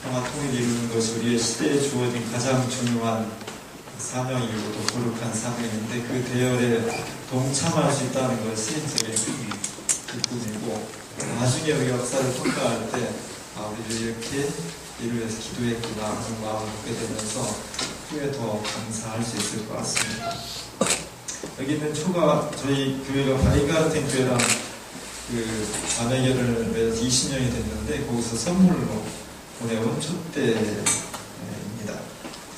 평화 통일을 이루는 것이 우리의 시대에 주어진 가장 중요한 사명이고 또 거룩한 사명인데 그 대열에 동참할 수 있다는 것이 저의 기쁨이고 나중에 우리 역사를 평가할 때 우리도 이렇게 이를 위해서 기도했구나 하는 마음을 갖게 되면서 후에 더 감사할 수 있을 것 같습니다. 여기 있는 초가 저희 교회가 바인가르텐 교회랑 그 자매결을 맺어서 20년이 됐는데 거기서 선물로 보내온 촛대입니다.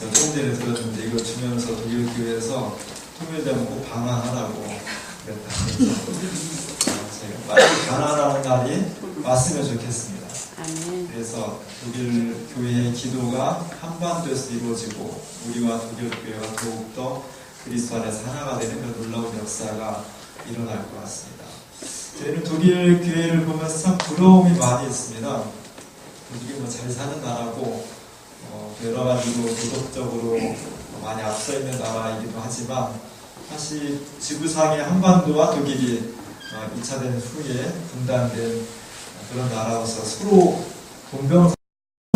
조금 전에 들었는데 이거 주면서 독일 교회에서 통일되면 꼭 방한하라고 그랬다면서 제가 빨리 방한하는 날이 왔으면 좋겠습니다. 그래서 독일 교회의 기도가 한반도에서 이루어지고 우리와 독일 교회가 더욱더 그리스도 안에서 하나가 되는 그런 놀라운 역사가 일어날 것 같습니다. 저희는 독일 교회를 보면서 참 부러움이 많이 있습니다. 독일이 잘 사는 나라고 여러 가지로 도덕적으로 많이 앞서 있는 나라이기도 하지만 사실 지구상의 한반도와 독일이 2차 대전 후에 분단된 그런 나라로서 서로 동병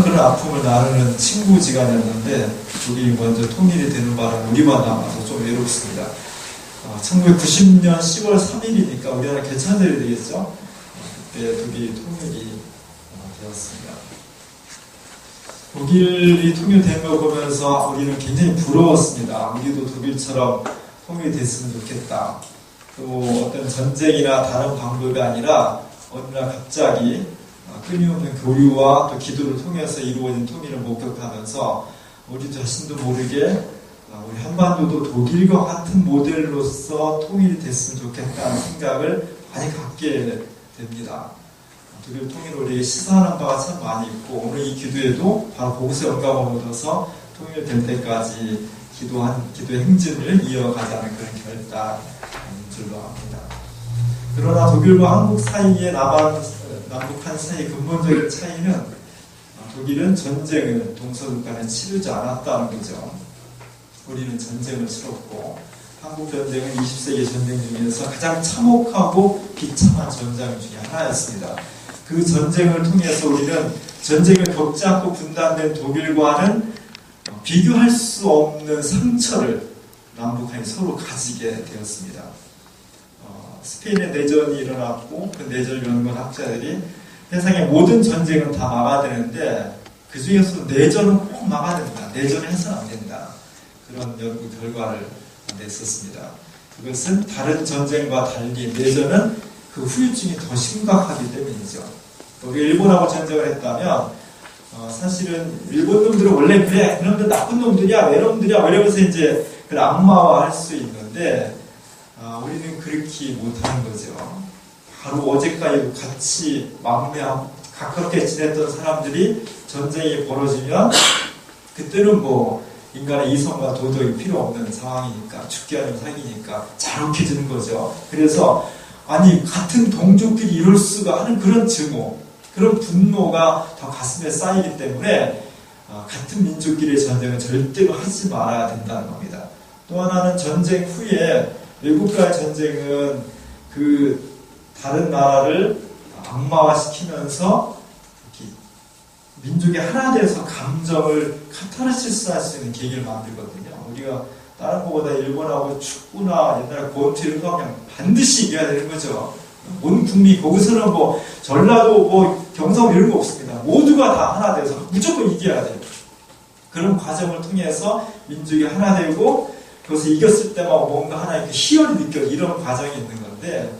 그런 아픔을 나누는 친구지간이었는데 독일이 먼저 통일이 되는 바람에 우리만 남아서 좀 외롭습니다. 1990년 10월 3일이니까 우리나라 개천절이 되겠죠? 그때 독일이 통일이 되었습니다. 독일이 통일된 걸 보면서 우리는 굉장히 부러웠습니다. 우리도 독일처럼 통일이 됐으면 좋겠다. 또 어떤 전쟁이나 다른 방법이 아니라 어느 날 갑자기 끊임없는 교류와 또 기도를 통해서 이루어진 통일을 목격하면서 우리 자신도 모르게 우리 한반도도 독일과 같은 모델로서 통일이 됐으면 좋겠다는 생각을 많이 갖게 됩니다. 독일 통일을 우리에게 시사하는 바가 참 많이 있고 오늘 이 기도에도 바로 거기서 영감을 얻어서 통일될 때까지 기도의 행진을 이어가자는 그런 결단인 줄로 압니다. 그러나 독일과 한국 사이의 남북한 사이의 근본적인 차이는 독일은 전쟁을 동서국간에 치르지 않았다는 거죠. 우리는 전쟁을 치렀고 한국 전쟁은 20세기 전쟁 중에서 가장 참혹하고 비참한 전쟁 중에 하나였습니다. 그 전쟁을 통해서 우리는 전쟁을 겪지 않고 분단된 독일과는 비교할 수 없는 상처를 남북한이 서로 가지게 되었습니다. 스페인의 내전이 일어났고 그 내전을 연구한 학자들이 세상의 모든 전쟁은 다 막아야 되는데 그 중에서 내전은 꼭 막아야 된다. 내전을 해서는 안 된다. 그런 연구 결과를 냈었습니다. 그것은 다른 전쟁과 달리 내전은 그 후유증이 더 심각하기 때문이죠. 우리 일본하고 전쟁을 했다면 사실은 일본 놈들은 원래 그래 그놈들 나쁜 놈들이야 외놈들이야 이러면서 이제 그걸 악마화할 수 있는데 우리는 그렇게 못하는 거죠. 바로 어제까지 같이 막내하고 가깝게 지냈던 사람들이 전쟁이 벌어지면 그때는 인간의 이성과 도덕이 필요 없는 상황이니까 죽게 하면 사기니까 자욱해지는 거죠. 그래서 같은 동족끼리 이룰 수가 하는 그런 증오, 그런 분노가 더 가슴에 쌓이기 때문에 같은 민족끼리의 전쟁은 절대로 하지 말아야 된다는 겁니다. 또 하나는 전쟁 후에 외국과의 전쟁은 그 다른 나라를 악마화시키면서 민족이 하나 돼서 감정을 카타르시스 할 수 있는 계기를 만들거든요. 우리가 다른 것보다 일본하고 축구나 옛날에 권투 이런 거 그냥 반드시 이겨야 되는 거죠. 온 국민, 거기서는 전라도 경상 이런 거 없습니다. 모두가 다 하나 돼서 무조건 이겨야 돼요. 그런 과정을 통해서 민족이 하나 되고 그것을 이겼을 때만 뭔가 하나의 그 희열이 느껴져 이런 과정이 있는 건데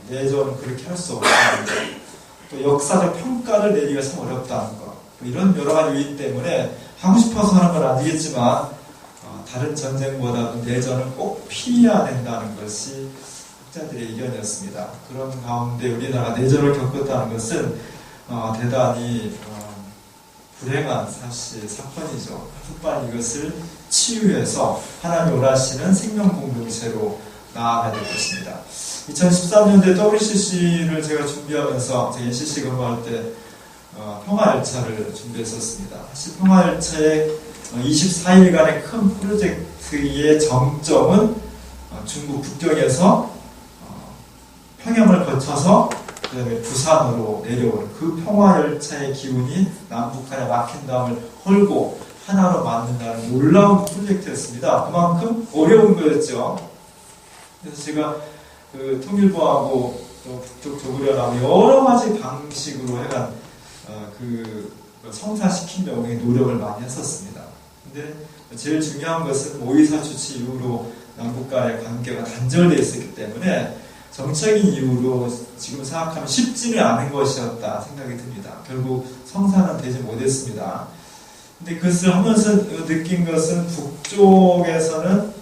내전은 그렇게 할 수 없습니다. 또 역사적 평가를 내리기가 참 어렵다는 것 이런 여러 가지 요인 때문에 하고 싶어서 하는 건 아니겠지만 다른 전쟁보다도 내전은 꼭 피해야 된다는 것이 학자들의 의견이었습니다. 그런 가운데 우리나라가 내전을 겪었다는 것은 대단히 불행한 사건이죠. 하지만 이것을 치유해서 하나님 원하시는 생명 공동체로 나아가야 될 것입니다. 2013년도에 WCC를 제가 준비하면서 제가 NCC 근무할 때 평화열차를 준비했었습니다. 사실 평화열차의 24일간의 큰 프로젝트의 정점은 중국 북경에서 평양을 거쳐서 그 다음에 부산으로 내려오는 그 평화열차의 기운이 남북한의 막힌 담을 헐고 하나로 만든다는 놀라운 프로젝트였습니다. 그만큼 어려운 거였죠. 그래서 제가 그 통일부하고 또 북쪽 조국연합 여러 가지 방식으로 해간 그 성사시키려고 노력을 많이 했었습니다. 근데 제일 중요한 것은 5.24 조치 이후로 남북 간의 관계가 단절되어 있었기 때문에 정책인 이유로 지금 생각하면 쉽지는 않은 것이었다 생각이 듭니다. 결국 성사는 되지 못했습니다. 근데 그것을 하면서 느낀 것은 북쪽에서는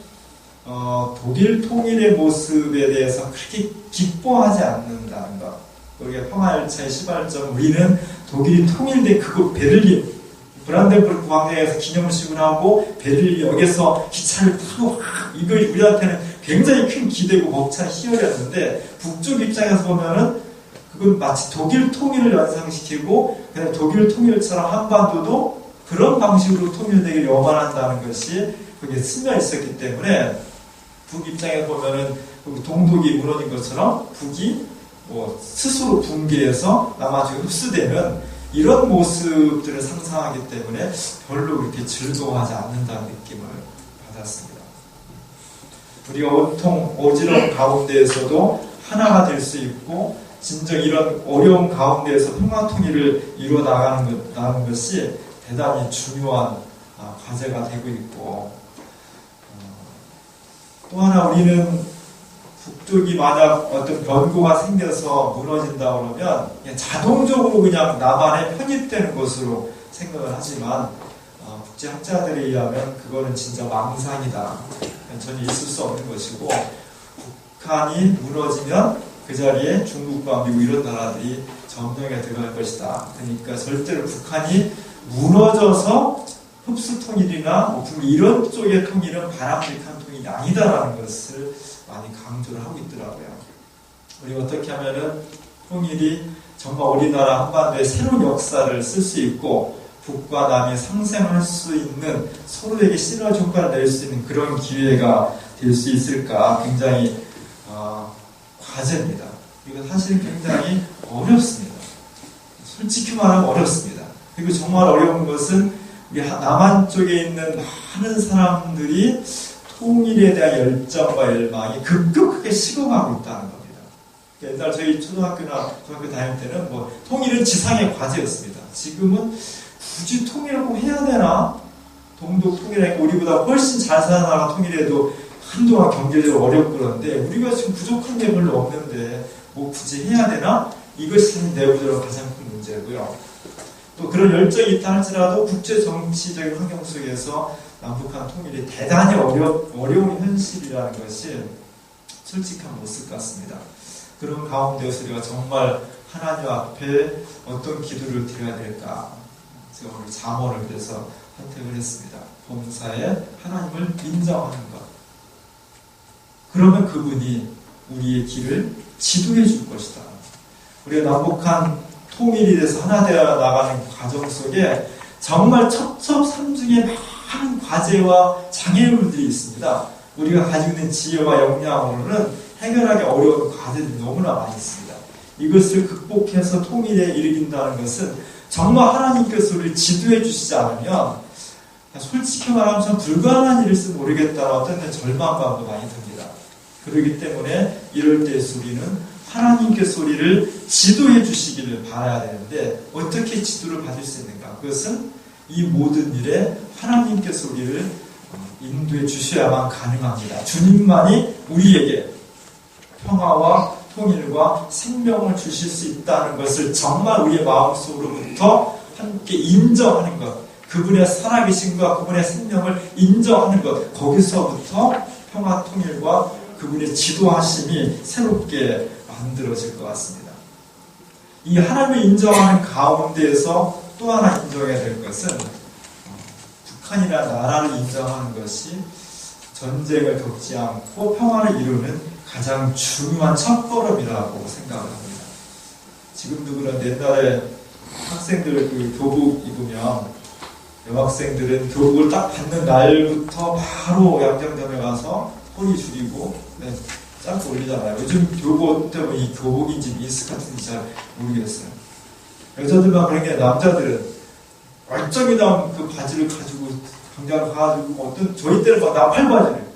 독일 통일의 모습에 대해서 그렇게 기뻐하지 않는다는 것. 우리가 평화열차의 시발점, 우리는 독일이 통일된 그곳 베를린, 브란덴부르크 광장에서 기념식을 하고 베를린역에서 기차를 타고 이거 우리한테는 굉장히 큰 기대고 벅찬 희열이었는데 북쪽 입장에서 보면은 그건 마치 독일 통일을 연상시키고 그냥 독일 통일처럼 한반도도 그런 방식으로 통일되기를 염원한다는 것이 거기에 스며 있었기 때문에 북 입장에서 보면은 동독이 무너진 것처럼 북이 뭐 스스로 붕괴해서 남아주고 흡수되면 이런 모습들을 상상하기 때문에 별로 그렇게 즐거워하지 않는다는 느낌을 받았습니다. 우리가 온통 어지러운 가운데에서도 하나가 될 수 있고 진정 이런 어려운 가운데에서 평화통일을 이루어 나가는 것이 대단히 중요한 과제가 되고 있고 또 하나 우리는 북쪽이 만약 어떤 변고가 생겨서 무너진다 그러면 그냥 자동적으로 그냥 남한에 편입되는 것으로 생각을 하지만 국제학자들에 의하면 그거는 진짜 망상이다. 전혀 있을 수 없는 것이고 북한이 무너지면 그 자리에 중국과 미국 이런 나라들이 점령에 들어갈 것이다. 그러니까 절대로 북한이 무너져서 흡수 통일이나 이런 쪽의 통일은 바람직한 통일이 아니다라는 것을 많이 강조를 하고 있더라고요. 우리가 어떻게 하면은 통일이 정말 우리나라 한반도에 새로운 역사를 쓸 수 있고 북과 남이 상생할 수 있는 서로에게 시너지 효과를 낼 수 있는 그런 기회가 될 수 있을까 굉장히 과제입니다. 이거 사실 굉장히 어렵습니다. 솔직히 말하면 어렵습니다. 그리고 정말 어려운 것은 우리 남한 쪽에 있는 많은 사람들이 통일에 대한 열정과 열망이 급격하게 식어가고 있다는 겁니다. 옛날 저희 초등학교나 중학교 다닐 때는 뭐 통일은 지상의 과제였습니다. 지금은 굳이 통일을 꼭 해야 되나? 동독 통일하니까 우리보다 훨씬 잘 사는 나라가 통일해도 한동안 경제적으로 어렵고 그런데 우리가 지금 부족한 게 별로 없는데 뭐 굳이 해야 되나? 이것이 내부적으로 가장 큰 문제고요. 또 그런 열정이 있다 할지라도 국제 정치적인 환경 속에서 남북한 통일이 대단히 어려운 현실이라는 것이 솔직한 모습 같습니다. 그런 가운데서 우리가 정말 하나님 앞에 어떤 기도를 드려야 될까? 제가 오늘 잠언을 그래서 선택을 했습니다. 범사에 하나님을 인정하는 것. 그러면 그분이 우리의 길을 지도해 줄 것이다. 우리가 남북한 통일이 돼서 하나 되어 나가는 과정 속에 정말 첩첩산중에 많은 과제와 장애물들이 있습니다. 우리가 가지고 있는 지혜와 역량으로는 해결하기 어려운 과제들이 너무나 많이 있습니다. 이것을 극복해서 통일에 이르긴다는 것은 정말 하나님께서 우리를 지도해 주시지 않으면 솔직히 말하면 참 불가능한 일일지 모르겠다는 어떤 절망감도 많이 듭니다. 그렇기 때문에 이럴 때 우리는 하나님께서 우리를 지도해 주시기를 바라야 되는데 어떻게 지도를 받을 수 있는가? 그것은 이 모든 일에 하나님께서 우리를 인도해 주셔야만 가능합니다. 주님만이 우리에게 평화와 통일과 생명을 주실 수 있다는 것을 정말 우리의 마음속으로부터 함께 인정하는 것, 그분의 살아계심과 그분의 생명을 인정하는 것, 거기서부터 평화, 통일과 그분의 지도하심이 새롭게 만들어질 것 같습니다. 이 하나님을 인정하는 가운데에서 또 하나 인정해야 될 것은 북한이라는 나라를 인정하는 것이 전쟁을 겪지 않고 평화를 이루는 가장 중요한 첫걸음이라고 생각을 합니다. 지금도 그런데 옛날에 학생들 그 교복 입으면 여학생들은 교복을 딱 받는 날부터 바로 양정점에 가서 허리 줄이고 짧게 올리잖아요. 요즘 교복 때문에 이 교복인지 미스 같은지 잘 모르겠어요. 여자들만 그런 게 남자들은 얼쩡이던 그 바지를 가지고 당장 가가지고 저희 때는 막 나팔바지를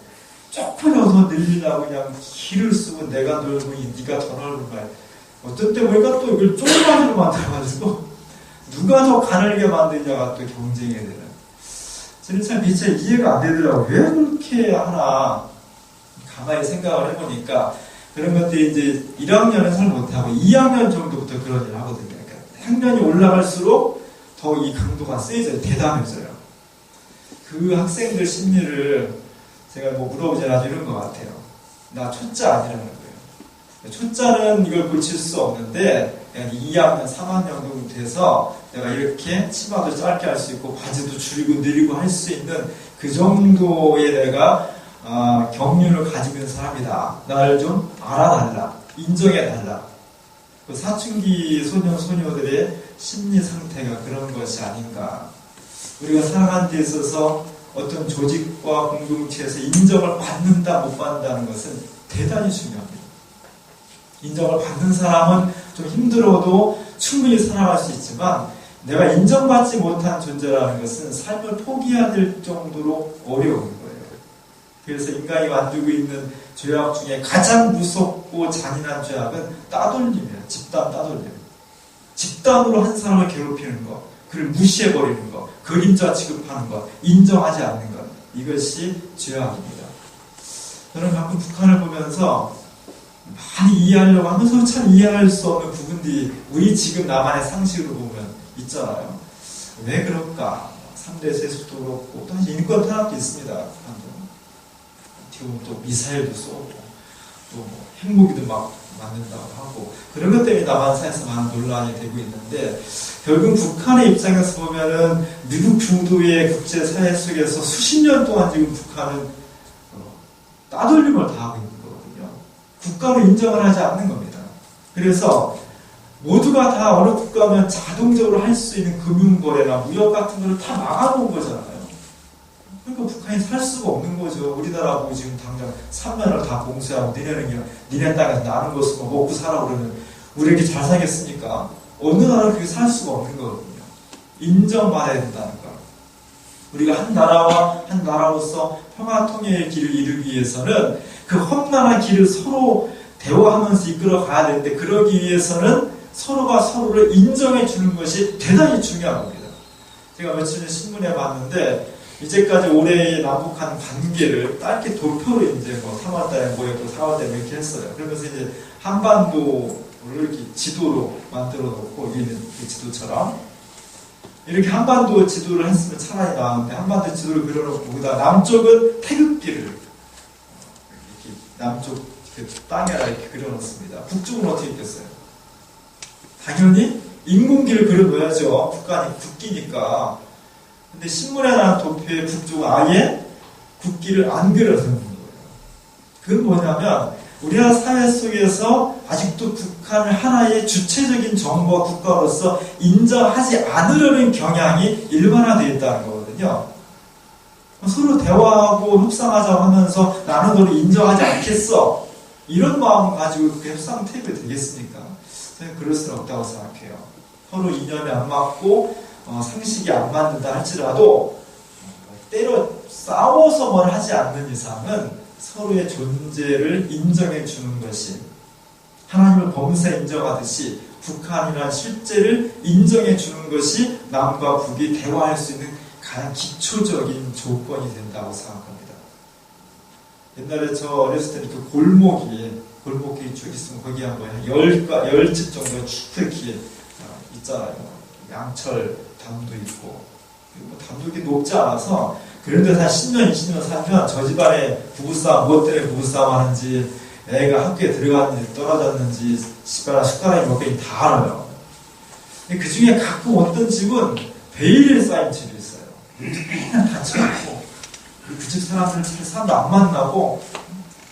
쪽팔려서 늘리려고 그냥 기를 쓰고 내가 놀고 네가 더 넓은 말. 어떤 때 보니까 또 이걸 쫑바지로 만들어가지고 누가 더 가늘게 만드냐가 또 경쟁이 되는. 저는 참 미처 이해가 안 되더라고요. 왜 그렇게 하나 가만히 생각을 해보니까 그런 것들이 이제 1학년은 잘 못하고 2학년 정도부터 그런 일을 하거든요. 그러니까 학년이 올라갈수록 더 이 강도가 세져요. 대담해져요. 그 학생들 심리를 제가 뭐 물어보지 않아도 이런 것 같아요. 나 초짜 아니라는 거예요. 초짜는 이걸 고칠 수 없는데 2학년, 3학년 정도 돼서 내가 이렇게 치마도 짧게 할 수 있고 바지도 줄이고 늘리고 할 수 있는 그 정도의 내가 경륜을 가지고 있는 사람이다. 나를 좀 알아달라. 인정해달라. 그 사춘기 소년, 소녀들의 심리 상태가 그런 것이 아닌가. 우리가 살아가는 데 있어서 어떤 조직과 공동체에서 인정을 받는다, 못 받는다는 것은 대단히 중요합니다. 인정을 받는 사람은 좀 힘들어도 충분히 살아갈 수 있지만 내가 인정받지 못한 존재라는 것은 삶을 포기해야 될 정도로 어려운 거예요. 그래서 인간이 만들고 있는 죄악 중에 가장 무섭고 잔인한 죄악은 따돌림이에요. 집단 따돌림. 집단으로 한 사람을 괴롭히는 것, 그를 무시해버리는 것, 그림자 취급하는 것, 인정하지 않는 것, 이것이 죄악입니다. 저는 가끔 북한을 보면서 많이 이해하려고 하면서 참 이해할 수 없는 부분들이 우리 지금 나만의 상식으로 보면 있잖아요. 왜 그럴까? 3대 세습도 그렇고 또 인권 탄압도 있습니다. 지금 또 미사일도 쏘고 또 핵무기도 막 만든다고 하고 그런 것 때문에 남한사에서 많은 논란이 되고 있는데 결국 북한의 입장에서 보면은 미국 중도의 국제사회 속에서 수십 년 동안 지금 북한은 따돌림을 당하고 있는 거거든요. 국가로 인정을 하지 않는 겁니다. 그래서 모두가 다 어느 국가면 자동적으로 할 수 있는 금융거래나 무역 같은 걸 다 막아놓은 거잖아요. 그러니까 북한이 살 수가 없는 거죠. 우리나라하고 지금 당장 3년을 다 봉쇄하고 니네는 그냥 니네 땅에서 나는 것으로 먹고 살아 그러면 우리 이렇게 잘 살겠습니까? 어느 나라는 그렇게 살 수가 없는 거거든요. 인정받아야 된다는 거. 우리가 한 나라와 한 나라로서 평화통일의 길을 이루기 위해서는 그 험난한 길을 서로 대화하면서 이끌어 가야 되는데 그러기 위해서는 서로가 서로를 인정해 주는 것이 대단히 중요한 겁니다. 제가 며칠 전에 신문에 봤는데 이제까지 올해의 남북한 관계를 짧게 도표로 이제 뭐 3월달에 모였고 4월달에 이렇게 했어요. 그러면서 이제 한반도를 이렇게 지도로 만들어 놓고 위는 지도처럼 이렇게 한반도 지도를 했으면 차라리 나왔는데 한반도 지도를 그려놓고 거기다 남쪽은 태극기를 이렇게 남쪽 그 땅에다 이렇게 그려놓습니다. 북쪽은 어떻게 있겠어요? 당연히 인공기를 그려놓아야죠. 국기니까. 근데 신문에 나온 도표의 북쪽은 아예 국기를 안 그려놓는 거예요. 그건 뭐냐면 우리나라 사회 속에서 아직도 북한을 하나의 주체적인 정부와 국가로서 인정하지 않으려는 경향이 일반화되어 있다는 거거든요. 서로 대화하고 협상하자고 하면서 나는 너를 인정하지 않겠어. 이런 마음을 가지고 그 협상 테이블에 되겠습니까? 저는 그럴 수는 없다고 생각해요. 서로 인연이 안 맞고 상식이 안 맞는다 할지라도 때려 싸워서 뭘 하지 않는 이상은 서로의 존재를 인정해 주는 것이 하나님을 범사 인정하듯이 북한이라는 실제를 인정해 주는 것이 남과 북이 대화할 수 있는 가장 기초적인 조건이 된다고 생각합니다. 옛날에 저 어렸을 때는 그 골목이 쭉 있으면 거기 한번 10집 정도 쭉 이렇게 있잖아요. 양철 담도 있고 뭐 담도 이렇게 높지 않아서 그런 데서 한 10년, 20년 살면 저 집안에 부부싸움, 무엇 때문에 부부싸움 하는지 애가 학교에 들어갔는지 떨어졌는지 숟가락이 몇 개인지 다 알아요. 그 중에 가끔 어떤 집은 베일에 쌓인 집이 있어요. 맨날 다쳐갖고 그 집 사람들 사람도 안 만나고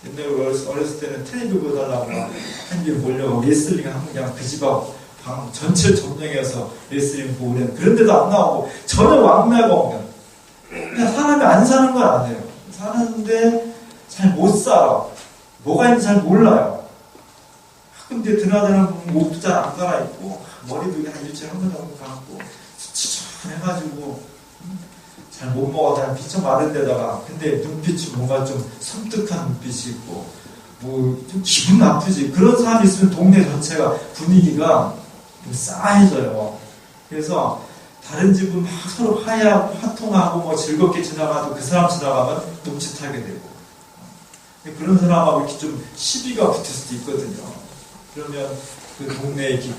옛날에 어렸을 때는 텔레비 보달라고 한 집에 몰려가고 레슬링 하면 그냥 그 집하고 방 전체를 점령해서 레슬링 보고 그런데도 안 나오고 전혀 왕래가 없는 그냥 사람이 안 사는 건 아니에요. 사는데 잘 못 살아. 뭐가 있는지 잘 몰라요. 근데 드나드나 보면 옷도 잘 안 갈아입고 머리도 한 일주일에 한 번 정도 감고 해가지고 잘 못 먹어. 그냥 비쳐 마른 데다가. 근데 눈빛이 뭔가 좀 섬뜩한 눈빛이 있고 뭐 좀 기분 나쁘지. 그런 사람이 있으면 동네 전체가 분위기가 좀 싸해져요. 그래서 다른 집은 막 서로 화통하고 뭐 즐겁게 지나가도 그 사람 지나가면 놈칫하게 되고, 그런 사람하고 이렇게 좀 시비가 붙을 수도 있거든요. 그러면 그 동네에 이렇게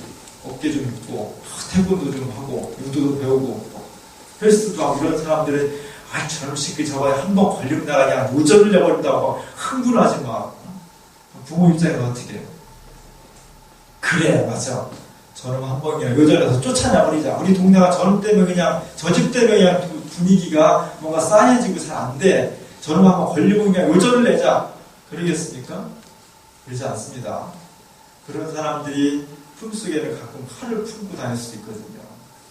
어깨 좀 있고 태권도 좀 하고 유도도 배우고 헬스도 하고 이런 사람들은 저놈 새끼 저거 한번 걸리면 내가 그냥 노전을 내버린다고 흥분하지 마. 부모 입장에서 어떻게 해요? 그래, 맞아. 저놈 한번 그냥 요전에서 쫓아내버리자. 우리 동네가 저놈 때문에 그냥 저 집 때문에 그냥 분위기가 뭔가 싸해지고 잘 안 돼. 저놈 한번 걸리고 그냥 요전을 내자. 그러겠습니까? 그러지 않습니다. 그런 사람들이 품속에는 가끔 칼을 품고 다닐 수도 있거든요.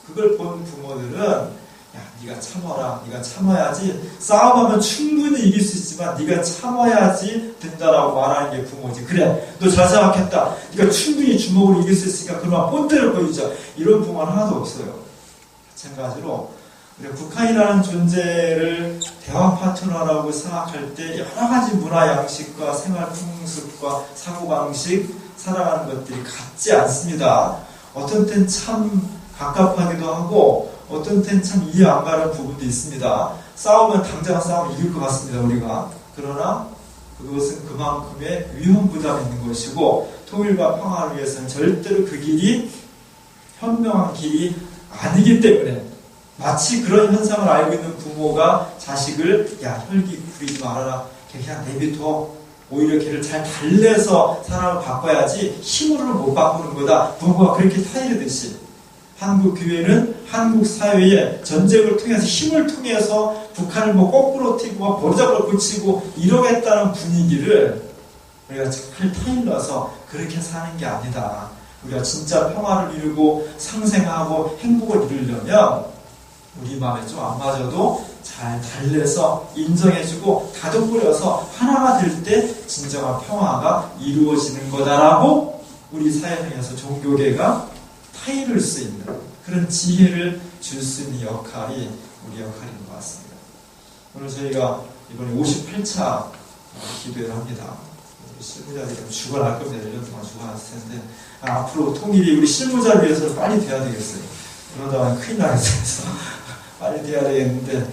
그걸 본 부모들은 야, 네가 참아라. 네가 참아야지. 싸움하면 충분히 이길 수 있지만 네가 참아야지 된다라고 말하는 게 부모지. 그래, 너 잘 생각했다. 네가 충분히 주먹으로 이길 수 있으니까 그만 본때를 보이자. 이런 부모는 하나도 없어요. 마찬가지로 우리가 북한이라는 존재를 대화 파트너라고 생각할 때 여러 가지 문화 양식과 생활 풍습과 사고방식, 살아가는 것들이 같지 않습니다. 어떤 땐 참 갑갑하기도 하고 어떤 땐 참 이해 안 가는 부분도 있습니다. 싸우면 당장 싸우면 이길 것 같습니다, 우리가. 그러나 그것은 그만큼의 위험 부담이 있는 것이고 통일과 평화를 위해서는 절대로 그 길이 현명한 길이 아니기 때문에 마치 그런 현상을 알고 있는 부모가 자식을 야, 혈기 부리지 말아라. 그냥 내비둬. 오히려 걔를 잘 달래서 사람을 바꿔야지 힘으로는 못 바꾸는 거다. 부모가 그렇게 타이르듯이 한국 교회는 한국 사회에 전쟁을 통해서 힘을 통해서 북한을 뭐 거꾸로 튀고 버르장을 고치고 이러겠다는 분위기를 우리가 잘 타일러서 그렇게 사는 게 아니다. 우리가 진짜 평화를 이루고 상생하고 행복을 이루려면 우리 마음에 좀 안 맞아도 잘 달래서 인정해주고 다독거려서 하나가 될 때 진정한 평화가 이루어지는 거다라고 우리 사회에서 종교계가 타이를 수 있는 그런 지혜를 줄 수 있는 역할이 우리 역할인 것 같습니다. 오늘 저희가 이번에 58차 기도회를 합니다. 우리 실무자들이 죽어날 겁니다. 1년 동안 죽어났을 텐데 앞으로 통일이 우리 실무자를 위해서는 빨리 돼야 되겠어요. 그러다가 큰일 나겠어요. 빨리 돼야 되겠는데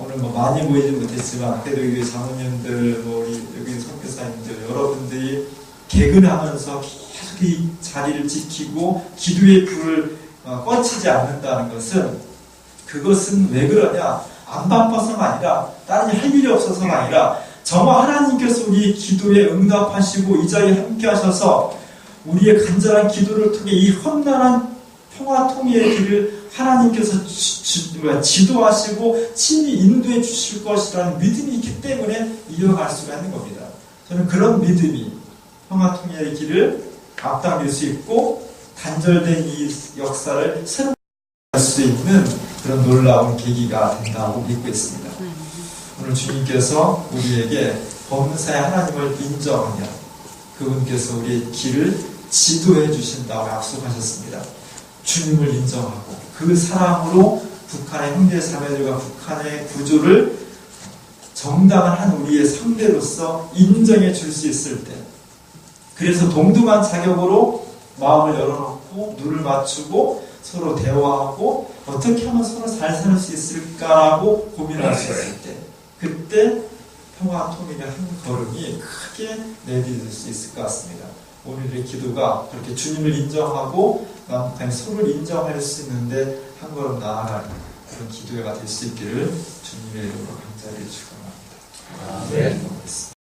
오늘 뭐 많이 모이지 못했지만 그래도 여기 장로님들 뭐 우리 여기 선교사님들 여러분들이 개근하면서 계속 이 자리를 지키고 기도의 불을 꺼치지 않는다는 것은 그것은 왜 그러냐? 안 바빠서가 아니라 다른 할 일이 없어서가 아니라 정말 하나님께서 우리의 기도에 응답하시고 이 자리에 함께 하셔서 우리의 간절한 기도를 통해 이 험난한 평화 통일의 길을 하나님께서 지도하시고 친히 인도해 주실 것이라는 믿음이 있기 때문에 이어갈 수가 있는 겁니다. 저는 그런 믿음이 평화 통일의 길을 앞당길 수 있고 단절된 이 역사를 새롭게 할 수 있는 그런 놀라운 계기가 된다고 믿고 있습니다. 오늘 주님께서 우리에게 범사의 하나님을 인정하며 그분께서 우리의 길을 지도해 주신다고 약속하셨습니다. 주님을 인정하고 그 사랑으로 북한의 형제 자매들과 북한의 구조를 정당한 한 우리의 상대로서 인정해 줄 수 있을 때 그래서 동등한 자격으로 마음을 열어놓고 눈을 맞추고 서로 대화하고 어떻게 하면 서로 잘 살 수 있을까라고 고민할 수 있을 때 그때 평화 통일의 한 걸음이 크게 내딛을 수 있을 것 같습니다. 오늘의 기도가 그렇게 주님을 인정하고 남북한이 서로를 인정할 수 있는데 한 걸음 나아가는 그런 기도회가 될 수 있기를 주님의 이름으로 감사를 축원합니다. 아멘.